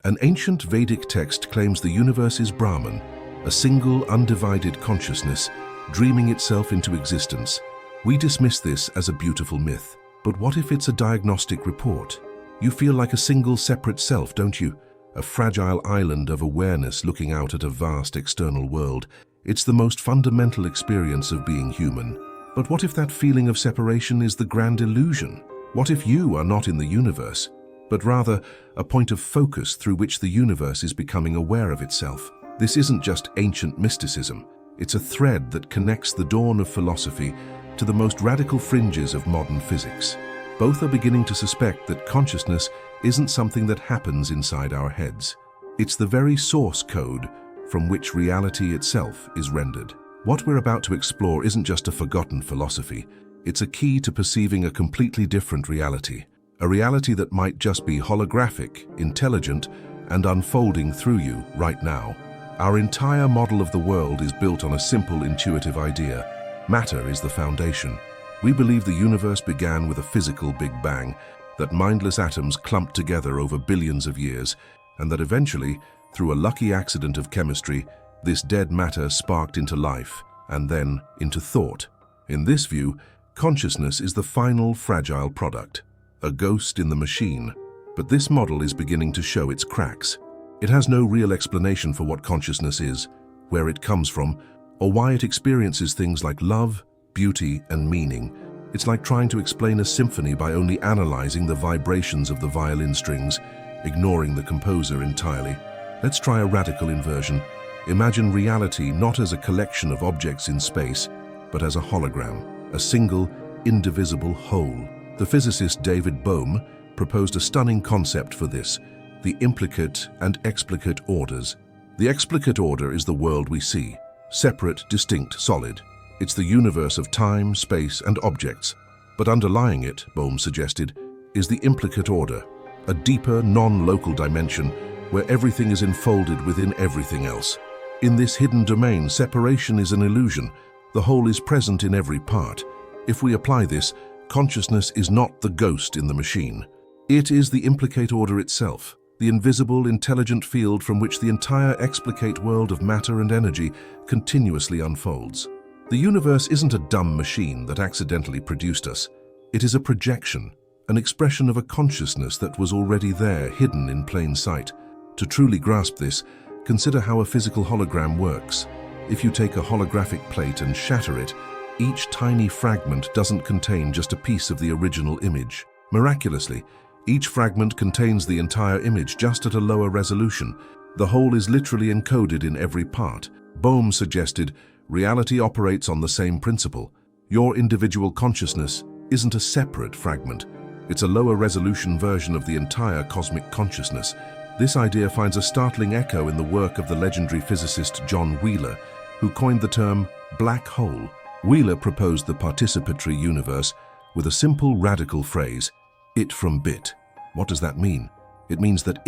An ancient Vedic text claims the universe is Brahman, a single, undivided consciousness, dreaming itself into existence. We dismiss this as a beautiful myth. But what if it's a diagnostic report? You feel like a single, separate self, don't you? A fragile island of awareness looking out at a vast external world. It's the most fundamental experience of being human. But what if that feeling of separation is the grand illusion? What if you are not in the universe, but rather a point of focus through which the universe is becoming aware of itself? This isn't just ancient mysticism. It's a thread that connects the dawn of philosophy to the most radical fringes of modern physics. Both are beginning to suspect that consciousness isn't something that happens inside our heads. It's the very source code from which reality itself is rendered. What we're about to explore isn't just a forgotten philosophy. It's a key to perceiving a completely different reality. A reality that might just be holographic, intelligent, and unfolding through you right now. Our entire model of the world is built on a simple, intuitive idea. Matter is the foundation. We believe the universe began with a physical Big Bang, that mindless atoms clumped together over billions of years, and that eventually, through a lucky accident of chemistry, this dead matter sparked into life, and then into thought. In this view, consciousness is the final fragile product, a ghost in the machine. But this model is beginning to show its cracks. It has no real explanation for what consciousness is, where it comes from, or why it experiences things like love, beauty, and meaning. It's like trying to explain a symphony by only analyzing the vibrations of the violin strings, ignoring the composer entirely. Let's try a radical inversion. Imagine reality not as a collection of objects in space, but as a hologram, a single, indivisible whole. The physicist David Bohm proposed a stunning concept for this: the implicate and explicate orders. The explicate order is the world we see, separate, distinct, solid. It's the universe of time, space, and objects. But underlying it, Bohm suggested, is the implicate order, a deeper, non-local dimension where everything is enfolded within everything else. In this hidden domain, separation is an illusion. The whole is present in every part. If we apply this, consciousness is not the ghost in the machine. It is the implicate order itself, the invisible, intelligent field from which the entire explicate world of matter and energy continuously unfolds. The universe isn't a dumb machine that accidentally produced us. It is a projection, an expression of a consciousness that was already there, hidden in plain sight. To truly grasp this, consider how a physical hologram works. If you take a holographic plate and shatter it, each tiny fragment doesn't contain just a piece of the original image. Miraculously, each fragment contains the entire image, just at a lower resolution. The whole is literally encoded in every part. Bohm suggested reality operates on the same principle. Your individual consciousness isn't a separate fragment. It's a lower resolution version of the entire cosmic consciousness. This idea finds a startling echo in the work of the legendary physicist John Wheeler, who coined the term black hole. Wheeler proposed the participatory universe with a simple, radical phrase: it from bit. What does that mean? It means that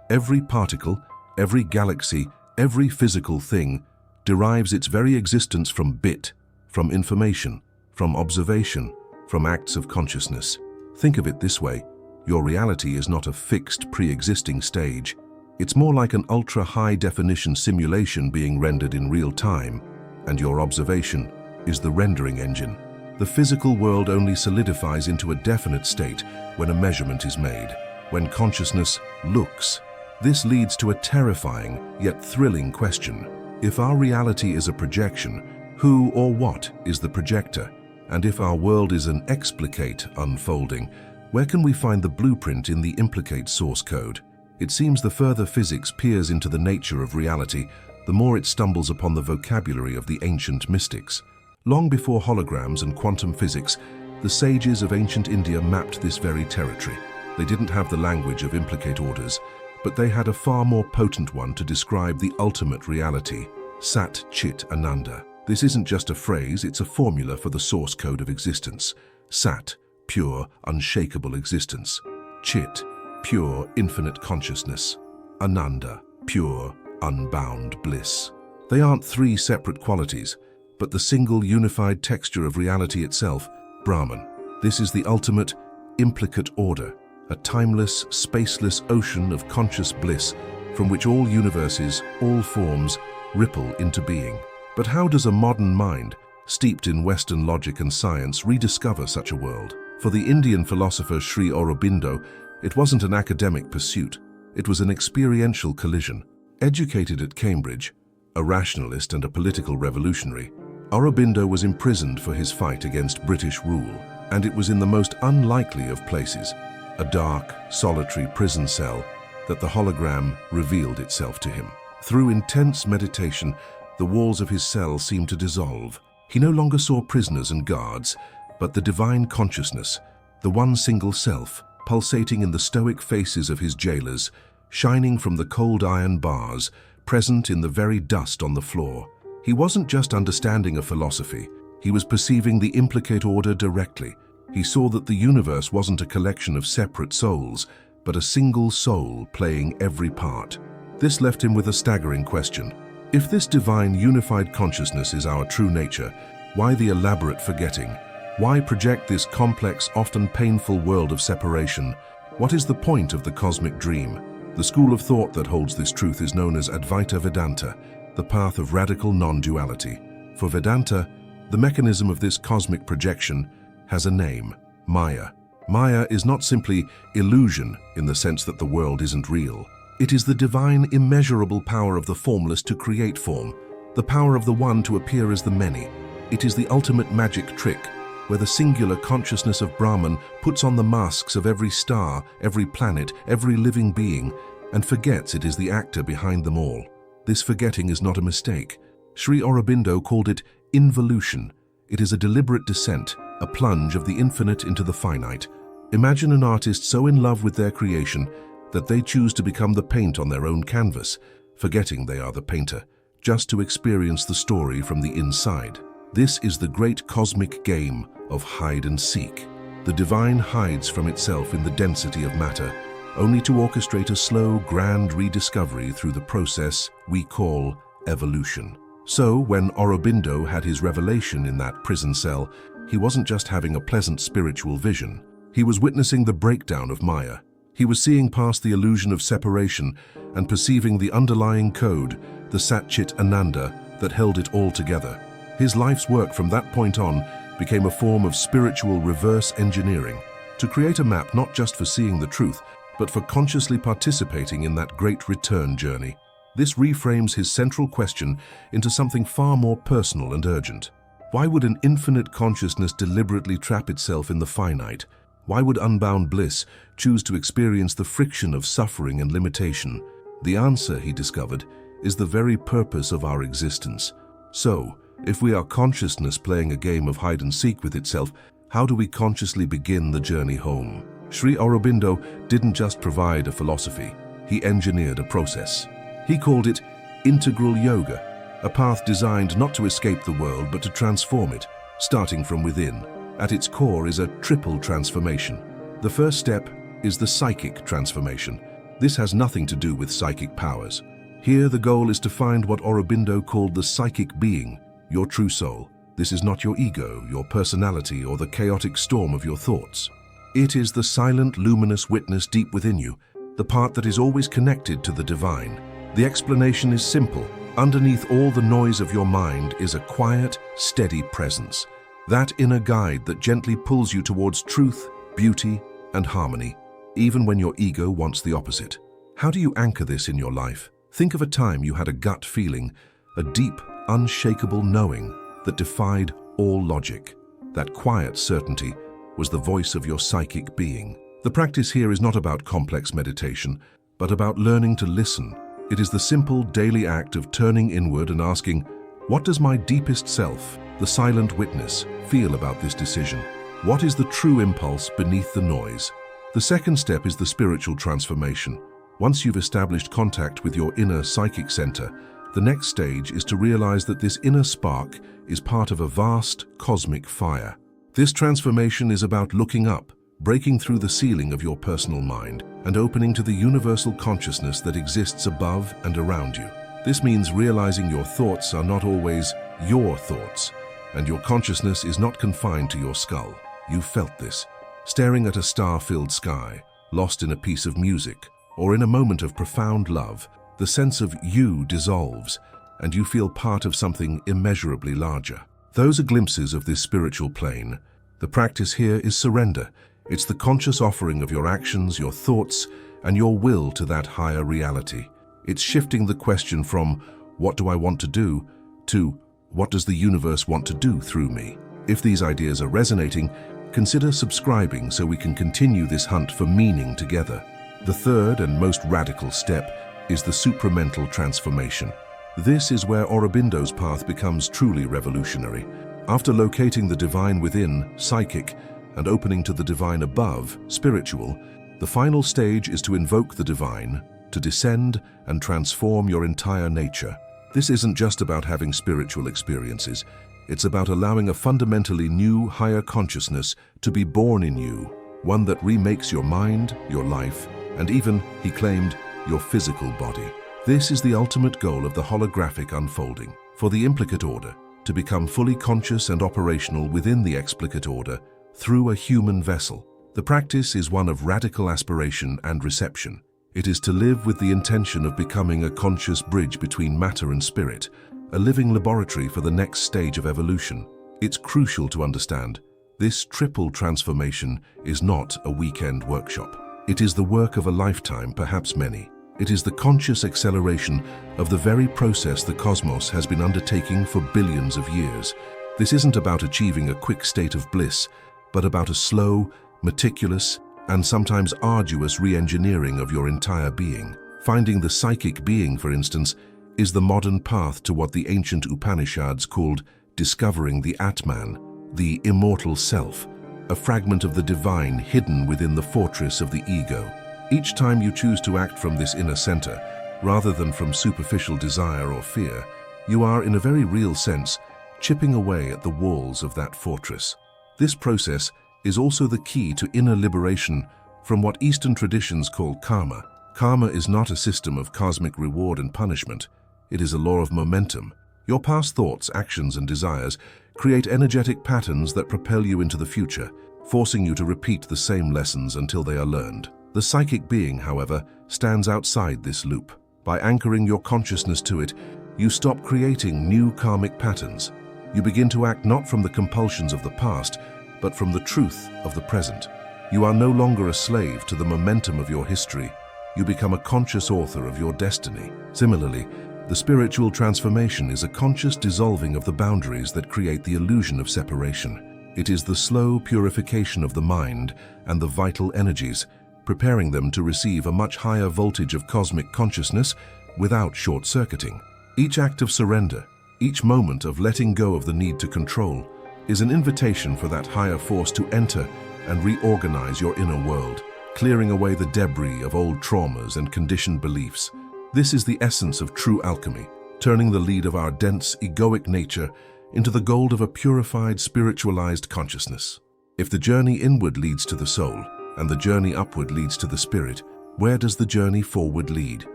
every particle, every galaxy, every physical thing, derives its very existence from bit, from information, from observation, from acts of consciousness. Think of it this way: your reality is not a fixed, pre-existing stage. It's more like an ultra-high-definition simulation being rendered in real time, and your observation is the rendering engine. The physical world only solidifies into a definite state when a measurement is made, when consciousness looks. This leads to a terrifying yet thrilling question. If our reality is a projection, who or what is the projector? And if our world is an explicate unfolding, where can we find the blueprint in the implicate source code? It seems the further physics peers into the nature of reality, the more it stumbles upon the vocabulary of the ancient mystics. Long before holograms and quantum physics, the sages of ancient India mapped this very territory. They didn't have the language of implicate orders, but they had a far more potent one to describe the ultimate reality: Sat Chit Ananda. This isn't just a phrase, it's a formula for the source code of existence. Sat, pure, unshakable existence. Chit, pure, infinite consciousness. Ananda, pure, unbound bliss. They aren't three separate qualities, but the single unified texture of reality itself, Brahman. This is the ultimate implicate order, a timeless, spaceless ocean of conscious bliss from which all universes, all forms, ripple into being. But how does a modern mind, steeped in Western logic and science, rediscover such a world? For the Indian philosopher Sri Aurobindo, it wasn't an academic pursuit. It was an experiential collision. Educated at Cambridge, a rationalist and a political revolutionary, Aurobindo was imprisoned for his fight against British rule, and it was in the most unlikely of places, a dark, solitary prison cell, that the hologram revealed itself to him. Through intense meditation, the walls of his cell seemed to dissolve. He no longer saw prisoners and guards, but the divine consciousness, the one single self, pulsating in the stoic faces of his jailers, shining from the cold iron bars, present in the very dust on the floor. He wasn't just understanding a philosophy, he was perceiving the implicate order directly. He saw that the universe wasn't a collection of separate souls, but a single soul playing every part. This left him with a staggering question. If this divine unified consciousness is our true nature, why the elaborate forgetting? Why project this complex, often painful world of separation? What is the point of the cosmic dream? The school of thought that holds this truth is known as Advaita Vedanta, the path of radical non-duality. For Vedanta, the mechanism of this cosmic projection has a name: Maya. Maya is not simply illusion in the sense that the world isn't real. It is the divine, immeasurable power of the formless to create form, the power of the one to appear as the many. It is the ultimate magic trick, where the singular consciousness of Brahman puts on the masks of every star, every planet, every living being, and forgets it is the actor behind them all. This forgetting is not a mistake. Sri Aurobindo called it involution. It is a deliberate descent, a plunge of the infinite into the finite. Imagine an artist so in love with their creation that they choose to become the paint on their own canvas, forgetting they are the painter, just to experience the story from the inside. This is the great cosmic game of hide and seek. The divine hides from itself in the density of matter, only to orchestrate a slow, grand rediscovery through the process we call evolution. So, when Aurobindo had his revelation in that prison cell, he wasn't just having a pleasant spiritual vision. He was witnessing the breakdown of Maya. He was seeing past the illusion of separation and perceiving the underlying code, the Satchit Ananda, that held it all together. His life's work from that point on became a form of spiritual reverse engineering, to create a map not just for seeing the truth, but for consciously participating in that great return journey. This reframes his central question into something far more personal and urgent. Why would an infinite consciousness deliberately trap itself in the finite? Why would unbound bliss choose to experience the friction of suffering and limitation? The answer, he discovered, is the very purpose of our existence. So, if we are consciousness playing a game of hide and seek with itself, how do we consciously begin the journey home? Sri Aurobindo didn't just provide a philosophy, he engineered a process. He called it integral yoga, a path designed not to escape the world but to transform it, starting from within. At its core is a triple transformation. The first step is the psychic transformation. This has nothing to do with psychic powers. Here the goal is to find what Aurobindo called the psychic being, your true soul. This is not your ego, your personality, or the chaotic storm of your thoughts. It is the silent, luminous witness deep within you, the part that is always connected to the divine. The explanation is simple. Underneath all the noise of your mind is a quiet, steady presence. That inner guide that gently pulls you towards truth, beauty, and harmony, even when your ego wants the opposite. How do you anchor this in your life? Think of a time you had a gut feeling, a deep, unshakable knowing that defied all logic. That quiet certainty was the voice of your psychic being. The practice here is not about complex meditation, but about learning to listen. It is the simple daily act of turning inward and asking, what does my deepest self, the silent witness, feel about this decision? What is the true impulse beneath the noise? The second step is the spiritual transformation. Once you've established contact with your inner psychic center, the next stage is to realize that this inner spark is part of a vast cosmic fire. This transformation is about looking up, breaking through the ceiling of your personal mind, and opening to the universal consciousness that exists above and around you. This means realizing your thoughts are not always your thoughts, and your consciousness is not confined to your skull. You've felt this, staring at a star-filled sky, lost in a piece of music, or in a moment of profound love, the sense of you dissolves, and you feel part of something immeasurably larger. Those are glimpses of this spiritual plane. The practice here is surrender. It's the conscious offering of your actions, your thoughts, and your will to that higher reality. It's shifting the question from, what do I want to do, to, what does the universe want to do through me? If these ideas are resonating, consider subscribing so we can continue this hunt for meaning together. The third and most radical step is the supramental transformation. This is where Aurobindo's path becomes truly revolutionary. After locating the divine within, psychic, and opening to the divine above, spiritual, the final stage is to invoke the divine, to descend and transform your entire nature. This isn't just about having spiritual experiences. It's about allowing a fundamentally new, higher consciousness to be born in you, one that remakes your mind, your life, and even, he claimed, your physical body. This is the ultimate goal of the holographic unfolding, for the implicate order to become fully conscious and operational within the explicate order through a human vessel. The practice is one of radical aspiration and reception. It is to live with the intention of becoming a conscious bridge between matter and spirit, a living laboratory for the next stage of evolution. It's crucial to understand, this triple transformation is not a weekend workshop. It is the work of a lifetime, perhaps many. It is the conscious acceleration of the very process the cosmos has been undertaking for billions of years. This isn't about achieving a quick state of bliss, but about a slow, meticulous, and sometimes arduous re-engineering of your entire being. Finding the psychic being, for instance, is the modern path to what the ancient Upanishads called discovering the Atman, the immortal self, a fragment of the divine hidden within the fortress of the ego. Each time you choose to act from this inner center, rather than from superficial desire or fear, you are, in a very real sense, chipping away at the walls of that fortress. This process is also the key to inner liberation from what Eastern traditions call karma. Karma is not a system of cosmic reward and punishment. It is a law of momentum. Your past thoughts, actions, and desires create energetic patterns that propel you into the future, forcing you to repeat the same lessons until they are learned. The psychic being, however, stands outside this loop. By anchoring your consciousness to it, you stop creating new karmic patterns. You begin to act not from the compulsions of the past, but from the truth of the present. You are no longer a slave to the momentum of your history. You become a conscious author of your destiny. Similarly, the spiritual transformation is a conscious dissolving of the boundaries that create the illusion of separation. It is the slow purification of the mind and the vital energies, preparing them to receive a much higher voltage of cosmic consciousness without short-circuiting. Each act of surrender, each moment of letting go of the need to control, is an invitation for that higher force to enter and reorganize your inner world, clearing away the debris of old traumas and conditioned beliefs. This is the essence of true alchemy, turning the lead of our dense, egoic nature into the gold of a purified, spiritualized consciousness. If the journey inward leads to the soul, and the journey upward leads to the spirit, where does the journey forward lead?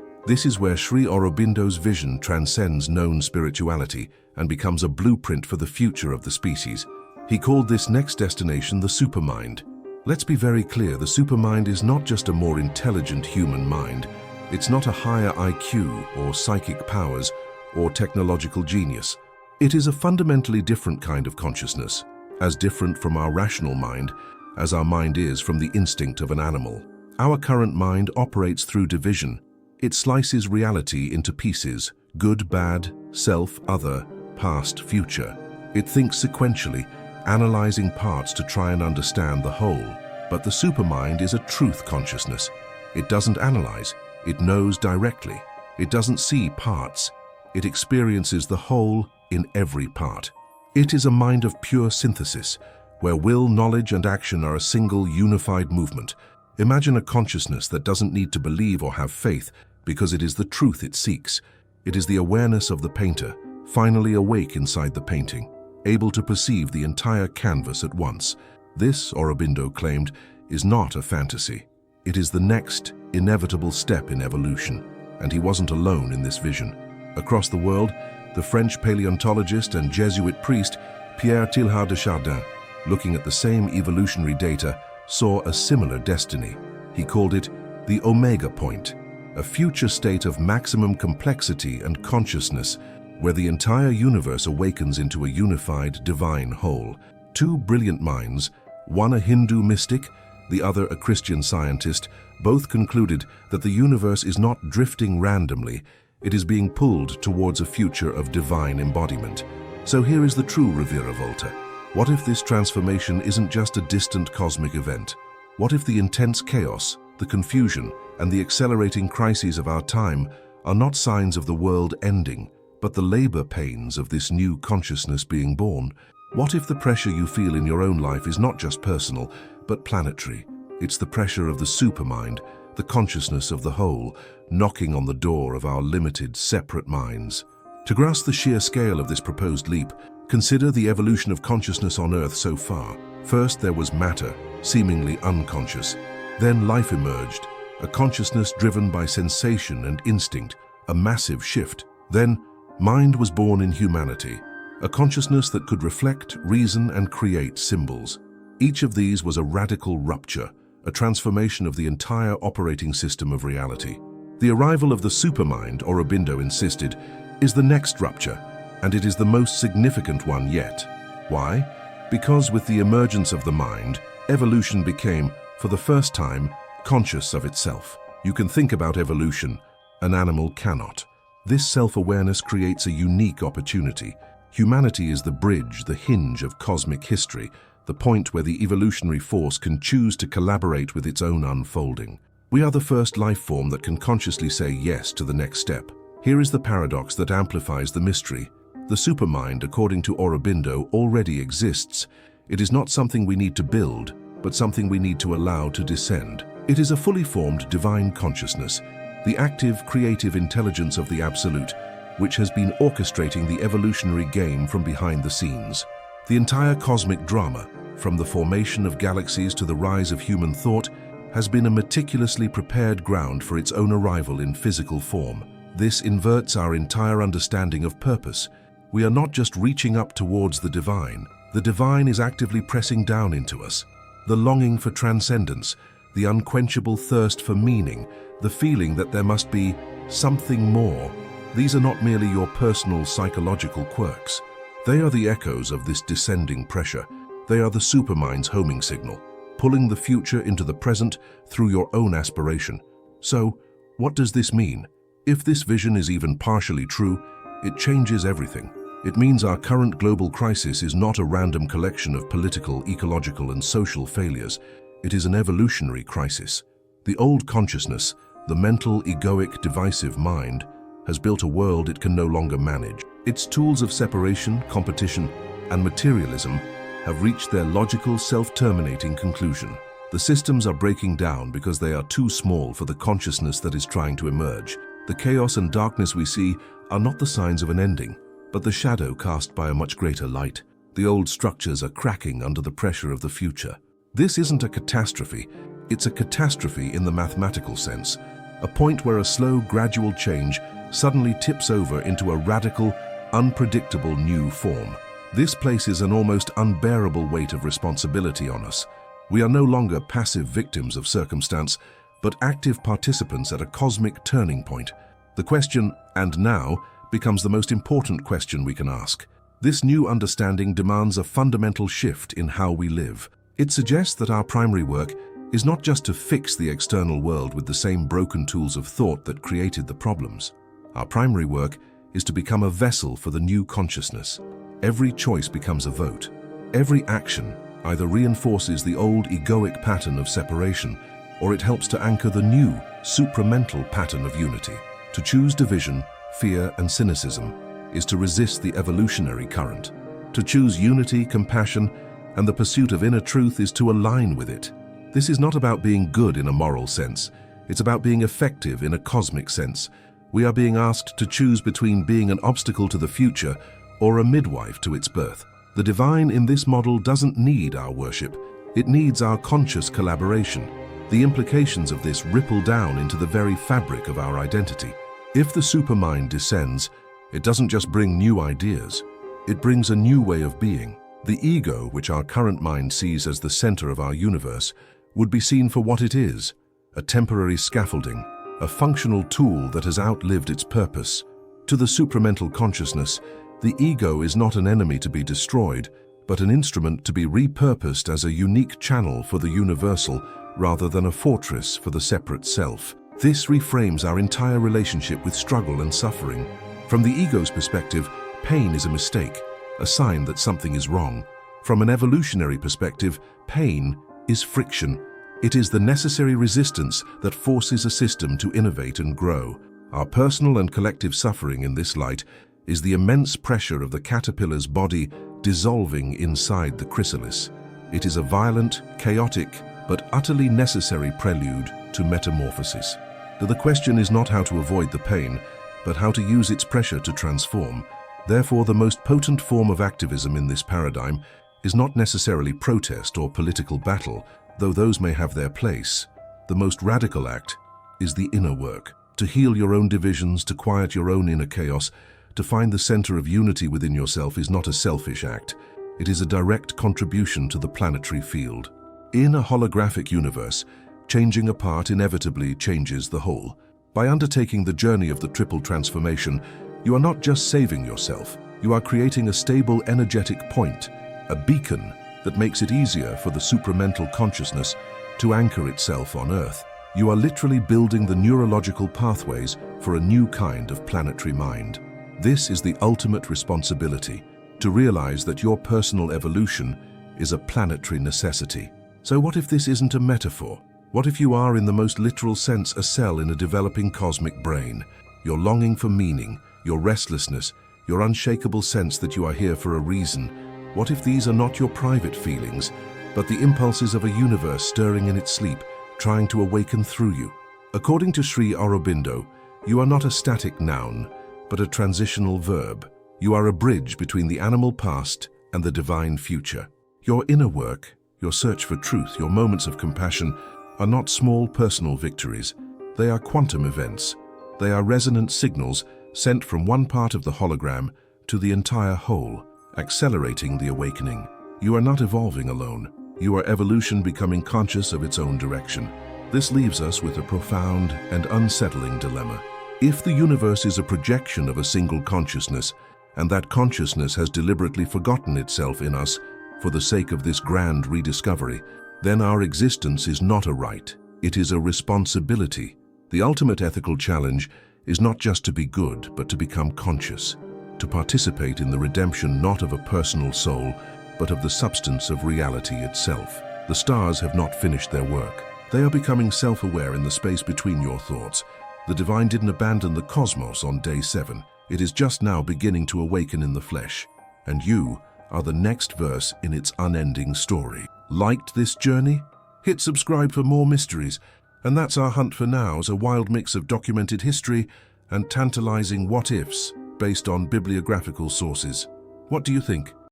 This is where Sri Aurobindo's vision transcends known spirituality and becomes a blueprint for the future of the species. He called this next destination the supermind. Let's be very clear, the supermind is not just a more intelligent human mind. It's not a higher IQ or psychic powers or technological genius. It is a fundamentally different kind of consciousness, as different from our rational mind as our mind is from the instinct of an animal. Our current mind operates through division. It slices reality into pieces: good, bad, self, other, past, future. It thinks sequentially, analyzing parts to try and understand the whole. But the supermind is a truth consciousness. It doesn't analyze, it knows directly. It doesn't see parts. It experiences the whole in every part. It is a mind of pure synthesis, where will, knowledge, and action are a single, unified movement. Imagine a consciousness that doesn't need to believe or have faith because it is the truth it seeks. It is the awareness of the painter, finally awake inside the painting, able to perceive the entire canvas at once. This, Aurobindo claimed, is not a fantasy. It is the next, inevitable step in evolution, and he wasn't alone in this vision. Across the world, the French paleontologist and Jesuit priest Pierre Teilhard de Chardin, looking at the same evolutionary data, saw a similar destiny. He called it the Omega Point, a future state of maximum complexity and consciousness where the entire universe awakens into a unified divine whole. Two brilliant minds, one a Hindu mystic, the other a Christian scientist, both concluded that the universe is not drifting randomly, it is being pulled towards a future of divine embodiment. So here is the true Reviravolta. What if this transformation isn't just a distant cosmic event? What if the intense chaos, the confusion, and the accelerating crises of our time are not signs of the world ending, but the labor pains of this new consciousness being born? What if the pressure you feel in your own life is not just personal, but planetary? It's the pressure of the supermind, the consciousness of the whole, knocking on the door of our limited, separate minds. To grasp the sheer scale of this proposed leap, consider the evolution of consciousness on Earth so far. First, there was matter, seemingly unconscious. Then life emerged, a consciousness driven by sensation and instinct, a massive shift. Then, mind was born in humanity, a consciousness that could reflect, reason, and create symbols. Each of these was a radical rupture, a transformation of the entire operating system of reality. The arrival of the supermind, Aurobindo insisted, is the next rupture, and it is the most significant one yet. Why? Because with the emergence of the mind, evolution became, for the first time, conscious of itself. You can think about evolution, an animal cannot. This self-awareness creates a unique opportunity. Humanity is the bridge, the hinge of cosmic history, the point where the evolutionary force can choose to collaborate with its own unfolding. We are the first life form that can consciously say yes to the next step. Here is the paradox that amplifies the mystery. The supermind, according to Aurobindo, already exists. It is not something we need to build, but something we need to allow to descend. It is a fully formed divine consciousness, the active, creative intelligence of the Absolute, which has been orchestrating the evolutionary game from behind the scenes. The entire cosmic drama, from the formation of galaxies to the rise of human thought, has been a meticulously prepared ground for its own arrival in physical form. This inverts our entire understanding of purpose. We are not just reaching up towards the divine is actively pressing down into us. The longing for transcendence, the unquenchable thirst for meaning, the feeling that there must be something more. These are not merely your personal psychological quirks. They are the echoes of this descending pressure. They are the supermind's homing signal, pulling the future into the present through your own aspiration. So, what does this mean? If this vision is even partially true, it changes everything. It means our current global crisis is not a random collection of political, ecological, and social failures. It is an evolutionary crisis. The old consciousness, the mental, egoic, divisive mind, has built a world it can no longer manage. Its tools of separation, competition, and materialism have reached their logical, self-terminating conclusion. The systems are breaking down because they are too small for the consciousness that is trying to emerge. The chaos and darkness we see are not the signs of an ending, but the shadow cast by a much greater light. The old structures are cracking under the pressure of the future. This isn't a catastrophe, it's a catastrophe in the mathematical sense, a point where a slow, gradual change suddenly tips over into a radical, unpredictable new form. This places an almost unbearable weight of responsibility on us. We are no longer passive victims of circumstance, but active participants at a cosmic turning point. The question, and now, becomes the most important question we can ask. This new understanding demands a fundamental shift in how we live. It suggests that our primary work is not just to fix the external world with the same broken tools of thought that created the problems. Our primary work is to become a vessel for the new consciousness. Every choice becomes a vote. Every action either reinforces the old egoic pattern of separation, or it helps to anchor the new, supramental pattern of unity. To choose division, fear, and cynicism is to resist the evolutionary current. To choose unity, compassion, and the pursuit of inner truth is to align with it. This is not about being good in a moral sense. It's about being effective in a cosmic sense. We are being asked to choose between being an obstacle to the future or a midwife to its birth. The divine in this model doesn't need our worship. It needs our conscious collaboration. The implications of this ripple down into the very fabric of our identity. If the supermind descends, it doesn't just bring new ideas. It brings a new way of being. The ego, which our current mind sees as the center of our universe, would be seen for what it is, a temporary scaffolding, a functional tool that has outlived its purpose. To the supramental consciousness, the ego is not an enemy to be destroyed, but an instrument to be repurposed as a unique channel for the universal rather than a fortress for the separate self. This reframes our entire relationship with struggle and suffering. From the ego's perspective, pain is a mistake, a sign that something is wrong. From an evolutionary perspective, pain is friction. It is the necessary resistance that forces a system to innovate and grow. Our personal and collective suffering in this light is the immense pressure of the caterpillar's body dissolving inside the chrysalis. It is a violent, chaotic, but utterly necessary prelude to metamorphosis. The question is not how to avoid the pain, but how to use its pressure to transform. Therefore, the most potent form of activism in this paradigm is not necessarily protest or political battle, though those may have their place. The most radical act is the inner work. To heal your own divisions, to quiet your own inner chaos, to find the center of unity within yourself is not a selfish act. It is a direct contribution to the planetary field. In a holographic universe, changing a part inevitably changes the whole. By undertaking the journey of the triple transformation, you are not just saving yourself, you are creating a stable energetic point, a beacon that makes it easier for the supramental consciousness to anchor itself on Earth. You are literally building the neurological pathways for a new kind of planetary mind. This is the ultimate responsibility, to realize that your personal evolution is a planetary necessity. So what if this isn't a metaphor? What if you are, in the most literal sense, a cell in a developing cosmic brain? Your longing for meaning, your restlessness, your unshakable sense that you are here for a reason. What if these are not your private feelings, but the impulses of a universe stirring in its sleep, trying to awaken through you? According to Sri Aurobindo, you are not a static noun, but a transitional verb. You are a bridge between the animal past and the divine future. Your inner work, your search for truth, your moments of compassion, are not small personal victories. They are quantum events. They are resonant signals sent from one part of the hologram to the entire whole, accelerating the awakening. You are not evolving alone. You are evolution becoming conscious of its own direction. This leaves us with a profound and unsettling dilemma. If the universe is a projection of a single consciousness, and that consciousness has deliberately forgotten itself in us for the sake of this grand rediscovery, then our existence is not a right, it is a responsibility. The ultimate ethical challenge is not just to be good, but to become conscious, to participate in the redemption not of a personal soul, but of the substance of reality itself. The stars have not finished their work. They are becoming self-aware in the space between your thoughts. The divine didn't abandon the cosmos on day 7. It is just now beginning to awaken in the flesh, and you are the next verse in its unending story. Liked this journey? Hit subscribe for more mysteries. And that's our hunt for nows, a wild mix of documented history and tantalizing what-ifs based on bibliographical sources. What do you think?